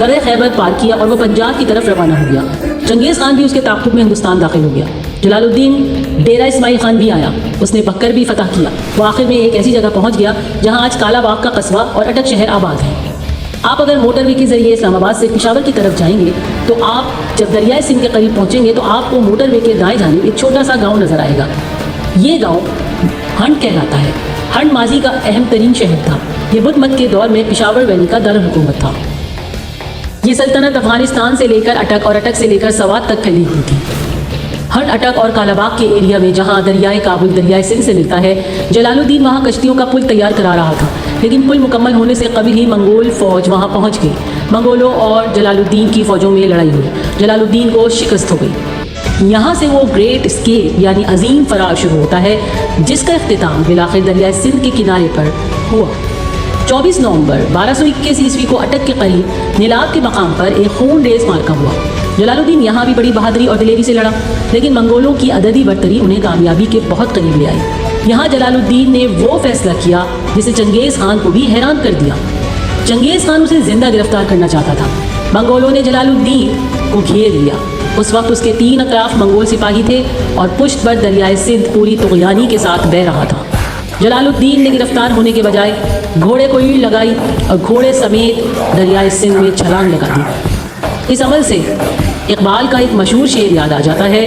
درہ خیبر پار کیا اور وہ پنجاب کی طرف روانہ ہو گیا۔ چنگیز خان بھی اس کے تعاقب میں ہندوستان داخل ہو گیا۔ جلال الدین ڈیرہ اسماعیل خان بھی آیا، اس نے بکر بھی فتح کیا۔ وہ آخر میں ایک ایسی جگہ پہنچ گیا جہاں آج کالا باغ کا قصبہ اور اٹک شہر آباد ہے۔ آپ اگر موٹر وے کے ذریعے اسلام آباد سے پشاور کی طرف جائیں گے تو آپ جب دریائے سندھ کے قریب پہنچیں گے تو آپ کو موٹر وے کے دائیں جانب ایک چھوٹا سا گاؤں نظر آئے گا۔ یہ گاؤں ہنڈ کہلاتا ہے۔ ہنڈ ماضی کا اہم ترین شہر تھا۔ یہ بدھ مت کے دور میں پشاور ویلی کا دارالحکومت تھا۔ یہ سلطنت افغانستان سے لے کر اٹک اور اٹک سے لے کر سوات تک پھیلی ہوئی تھی۔ ہنڈ اٹک اور کالا باغ کے ایریا میں جہاں دریائے کابل دریائے سندھ سے ملتا ہے، جلال الدین وہاں کشتیوں کا پل تیار کرا رہا تھا، لیکن پل مکمل ہونے سے قبل ہی منگول فوج وہاں پہنچ گئی۔ منگولوں اور جلال الدین کی فوجوں میں لڑائی ہوئی، جلال الدین کو شکست ہو گئی۔ یہاں سے وہ گریٹ اسکیپ یعنی عظیم فرار شروع ہوتا ہے، جس کا اختتام بالآخر دریائے سندھ کے کنارے پر ہوا۔ 24 نومبر 1221 عیسوی کو اٹک کے قریب نیلاب کے مقام پر ایک خون ریز معرکہ ہوا۔ جلال الدین یہاں بھی بڑی بہادری اور دلیری سے لڑا، لیکن منگولوں کی عددی برتری انہیں کامیابی کے بہت قریب لے آئی۔ یہاں جلال الدین نے وہ فیصلہ کیا جسے چنگیز خان کو بھی حیران کر دیا۔ چنگیز خان اسے زندہ گرفتار کرنا چاہتا تھا۔ منگولوں نے جلال الدین کو گھیر لیا۔ اس وقت اس کے 3 اطراف منگول سپاہی تھے اور پشت پر دریائے سندھ پوری طغیانی کے ساتھ بہہ رہا تھا۔ جلال الدین نے گرفتار ہونے کے بجائے گھوڑے کو اینٹ لگائی اور گھوڑے سمیت دریائے سندھ میں چھلانگ لگا دی۔ اس عمل سے اقبال کا ایک مشہور شعر یاد آ جاتا ہے: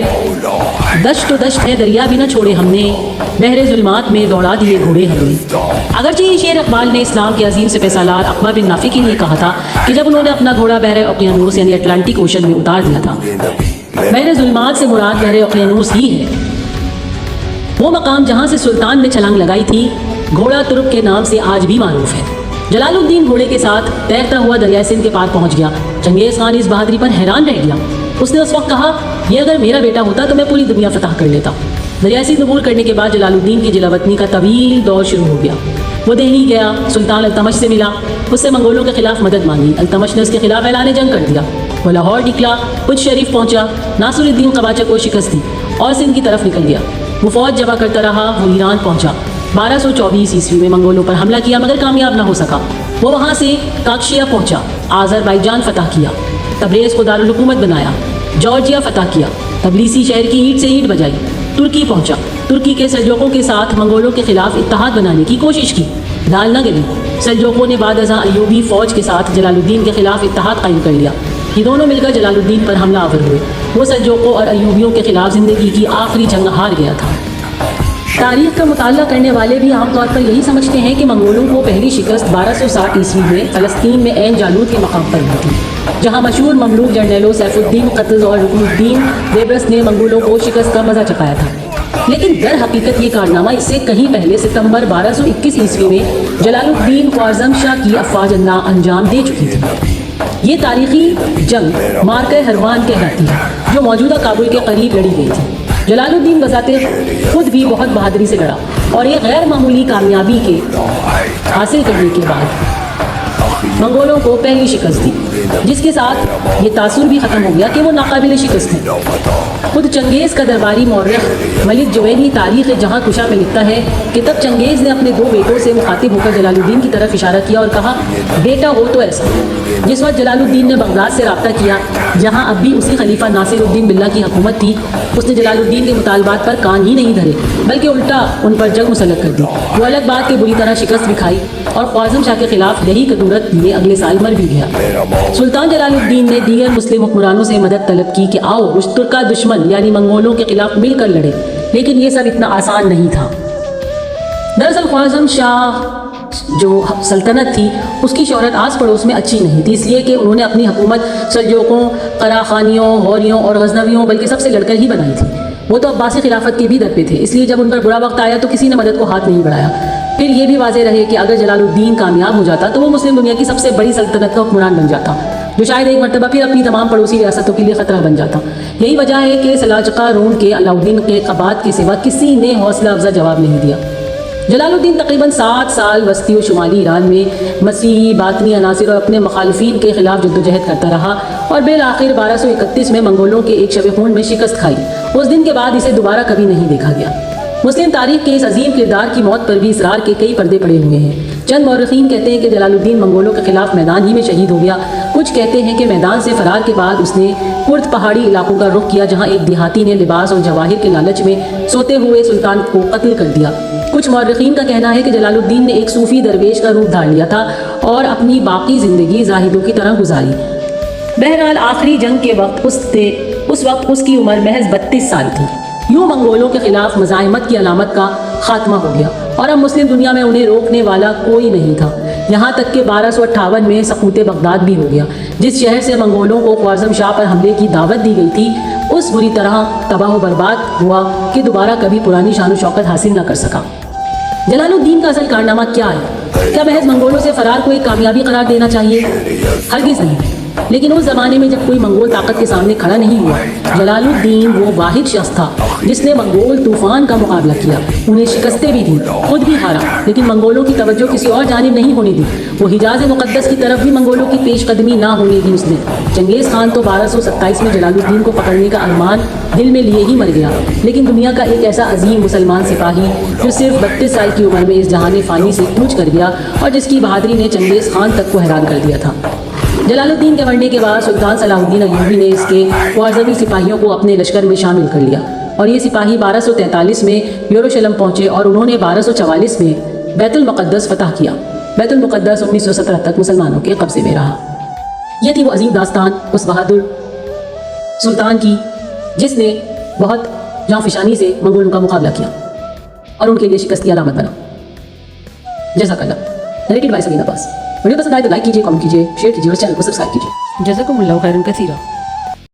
دشت و دشت ہے دریا بھی نہ چھوڑے ہم نے، بحر ظلمات میں دوڑا دیے گھوڑے ہمیں۔ اگرچہ یہ شعر اقبال نے اسلام کے عظیم سپہ سالار عقبہ بن نافع کے لیے کہا تھا کہ جب انہوں نے اپنا گھوڑا بحر اوقیانوس یعنی اٹلانٹک اوشن میں اتار دیا تھا۔ بحر ظلمات سے مراد بحر اوقیانوس ہی ہے، وہ مقام جہاں سے سلطان نے چھلانگ لگائی تھی۔ گھوڑا ترک کے نام سے آج بھی معروف ہے۔ جلال الدین گھوڑے کے ساتھ تیرتا ہوا دریائے سندھ کے پار پہنچ گیا۔ چنگیز خان اس بہادری پر حیران رہ گیا۔ اس نے اس وقت کہا، یہ اگر میرا بیٹا ہوتا تو میں پوری دنیا فتح کر لیتا۔ دریائے سندھ عبور کرنے کے بعد جلال الدین کی جلا وطنی کا طویل دور شروع ہو گیا۔ وہ دہلی گیا، سلطان التمش سے ملا، اس سے منگولوں کے خلاف مدد مانگی۔ التمش نے اس کے خلاف اعلان جنگ کر دیا۔ وہ لاہور نکلا، کچھ شریف پہنچا، ناصر الدین قباچہ کو شکست دی اور سندھ کی طرف نکل گیا۔ وہ فوج جمع کرتا رہا، وہ ایران پہنچا۔ 1224 عیسوی میں منگولوں پر حملہ کیا مگر کامیاب نہ ہو سکا۔ وہ وہاں سے کاکشیا پہنچا، آذربائیجان فتح کیا، تبریز کو دارالحکومت بنایا، جارجیا فتح کیا، تبلیسی شہر کی اینٹ سے اینٹ بجائی، ترکی پہنچا، ترکی کے سلجوقوں کے ساتھ منگولوں کے خلاف اتحاد بنانے کی کوشش کی، دال نہ گلی۔ سلجوقوں نے بعد ازاں ایوبی فوج کے ساتھ جلال الدین کے خلاف اتحاد قائم کر لیا۔ یہ دونوں مل کر جلال الدین پر حملہ آور ہوئے۔ وہ سلجوقوں اور ایوبیوں کے خلاف زندگی کی آخری جنگ ہار گیا تھا۔ تاریخ کا مطالعہ کرنے والے بھی عام طور پر یہی سمجھتے ہیں کہ منگولوں کو پہلی شکست 1260 عیسوی میں فلسطین میں عین جالوت کے مقام پر ہوئی تھی، جہاں مشہور مملوک جرنیلوں سیف الدین قطز اور رکن الدین بیبرس نے منگولوں کو شکست کا مزہ چکھایا تھا۔ لیکن در حقیقت یہ کارنامہ اس سے کہیں پہلے ستمبر 1221 عیسوی میں جلال الدین خوارزم شاہ کی افواج انجام دے چکی تھی۔ یہ تاریخی جنگ مارکہ ہروان کہلاتی ہے، جو موجودہ کابل کے قریب لڑی گئی تھی۔ جلال الدین بذات خود بھی بہت بہادری سے لڑا اور یہ غیر معمولی کامیابی کے حاصل کرنے کے بعد منگولوں کو پہلی شکست دی، جس کے ساتھ یہ تاثر بھی ختم ہو گیا کہ وہ ناقابل شکست ہیں۔ خود چنگیز کا درباری مورخ ملک جوینی تاریخ جہاں کشا میں لکھتا ہے کہ تب چنگیز نے اپنے 2 بیٹوں سے مخاطب ہو کر جلال الدین کی طرف اشارہ کیا اور کہا، بیٹا ہو تو ایسا۔ جس وقت جلال الدین نے بغداد سے رابطہ کیا، جہاں اب بھی اسی خلیفہ ناصر الدین باللہ کی حکومت تھی، اس نے جلال الدین کے مطالبات پر کان ہی نہیں دھرے بلکہ الٹا ان پر جنگ مسلط کر دی۔ وہ الگ بات کہ بری طرح شکست بھی کھائی اور خوارزم شاہ کے خلاف یہی کدورت لیے اگلے سال مر بھی گیا۔ سلطان جلال الدین نے دیگر مسلم حکمرانوں سے مدد طلب کی کہ آؤ مشترکہ دشمن یعنی منگولوں کے خلاف مل کر لڑے، لیکن یہ سب اتنا آسان نہیں تھا۔ دراصل خوارزم شاہ جو سلطنت تھی اس کی شہرت آس پڑوس میں اچھی نہیں تھی، اس لیے کہ انہوں نے اپنی حکومت سلجوقوں، قراخانیوں، غوریوں اور غزنویوں بلکہ سب سے لڑ کر ہی بنائی تھی۔ وہ تو عباسی خلافت کے بھی در پہ تھے، اس لیے جب ان پر برا وقت آیا تو کسی نے مدد کو ہاتھ نہیں بڑھایا۔ پھر یہ بھی واضح رہے کہ اگر جلال الدین کامیاب ہو جاتا تو وہ مسلم دنیا کی سب سے بڑی سلطنت کا حکمران بن جاتا، جو شاید ایک مرتبہ پھر اپنی تمام پڑوسی ریاستوں کے لیے خطرہ بن جاتا۔ یہی وجہ ہے کہ سلاجقہ روم کے علاؤدین کے قبات کے سوا کسی نے حوصلہ افزا جواب نہیں دیا۔ جلال الدین تقریباً 7 سال وسطی و شمالی ایران میں مسیحی باطنی عناصر اور اپنے مخالفین کے خلاف جدوجہد کرتا رہا اور بالآخر 1231 میں منگولوں کے ایک شب خون میں شکست کھائی۔ اس دن کے بعد اسے دوبارہ کبھی نہیں دیکھا گیا۔ مسلم تاریخ کے اس عظیم کردار کی موت پر بھی اسرار کے کئی پردے پڑے ہوئے ہیں۔ چند مورخین کہتے ہیں کہ جلال الدین منگولوں کے خلاف میدان ہی میں شہید ہو گیا، کچھ کہتے ہیں کہ میدان سے فرار کے بعد اس نے کرد پہاڑی علاقوں کا رخ کیا جہاں ایک دیہاتی نے لباس اور جواہر کے لالچ میں سوتے ہوئے سلطان کو قتل کر دیا۔ کچھ مورخین کا کہنا ہے کہ جلال الدین نے ایک صوفی درویش کا روپ دھار لیا تھا اور اپنی باقی زندگی زاہدوں کی طرح گزاری۔ بہرحال آخری جنگ کے وقت اس وقت اس کی عمر محض 32 سال تھی۔ یوں منگولوں کے خلاف مزاحمت کی علامت کا خاتمہ ہو گیا اور اب مسلم دنیا میں انہیں روکنے والا کوئی نہیں تھا، یہاں تک کہ 1258 میں سقوط بغداد بھی ہو گیا۔ جس شہر سے منگولوں کو خوارزم شاہ پر حملے کی دعوت دی گئی تھی اس بری طرح تباہ و برباد ہوا کہ دوبارہ کبھی پرانی شان و شوکت حاصل نہ کر سکا۔ جلال الدین کا اصل کارنامہ کیا ہے؟ کیا محض منگولوں سے فرار کو ایک کامیابی قرار دینا چاہیے؟ ہرگز نہیں، لیکن اس زمانے میں جب کوئی منگول طاقت کے سامنے کھڑا نہیں ہوا، جلال الدین وہ واحد شخص تھا جس نے منگول طوفان کا مقابلہ کیا، انہیں شکستیں بھی دیں، خود بھی ہارا، لیکن منگولوں کی توجہ کسی اور جانب نہیں ہونے دی۔ وہ حجاز مقدس کی طرف بھی منگولوں کی پیش قدمی نہ ہونے دی اس نے۔ چنگیز خان تو 1227 میں جلال الدین کو پکڑنے کا ارمان دل میں لیے ہی مر گیا، لیکن دنیا کا ایک ایسا عظیم مسلمان سپاہی جو صرف 32 سال کی عمر میں اس جہان فانی سے کوچ کر گیا اور جس کی بہادری نے چنگیز خان تک کو حیران کر دیا تھا۔ جلال الدین کے مرنے کے بعد سلطان صلاح الدین ایوبی نے اس کے خوارزمی سپاہیوں کو اپنے لشکر میں شامل کر لیا اور یہ سپاہی 1243 میں یروشلم پہنچے اور انہوں نے 1244 میں بیت المقدس فتح کیا۔ بیت المقدس 1917 تک مسلمانوں کے قبضے میں رہا۔ یہ تھی وہ عظیم داستان اس بہادر سلطان کی جس نے بہت جاں فشانی سے منگولوں کا مقابلہ کیا اور ان کے لیے شکست کی علامت بنا۔ جزاک اللہ۔ Narrated by Sabina Abbas. Video پسند آئے تو لائک کیجیے، کامنٹ کیجیے، شیئر کیجیے اور چینل کو سبسکرائب کیجیے۔ جزاکم اللہ خیرا کثیرا۔